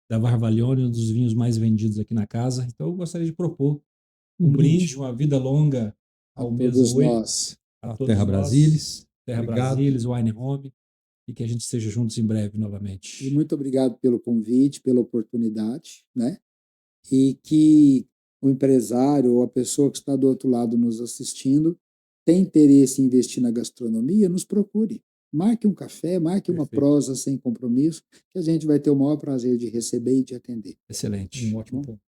da Varvaglione, um dos vinhos mais vendidos aqui na casa. Então eu gostaria de propor um brinde, uma vida longa ao Mesa 8, a todos
Terra
nós,
Brasilis,
Terra Brasilis, Wine Home, e que a gente esteja juntos em breve novamente.
E muito obrigado pelo convite, pela oportunidade, né? E que o empresário ou a pessoa que está do outro lado nos assistindo tem interesse em investir na gastronomia, nos procure. Marque um café, marque uma prosa sem compromisso, que a gente vai ter o maior prazer de receber e de atender.
Excelente.
Um ótimo ponto.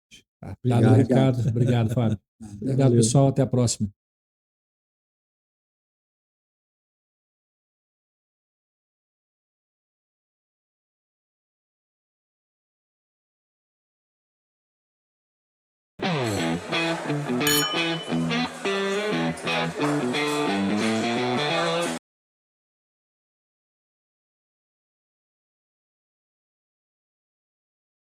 Obrigado. Obrigado, Fábio. Obrigado, pessoal. Até a próxima.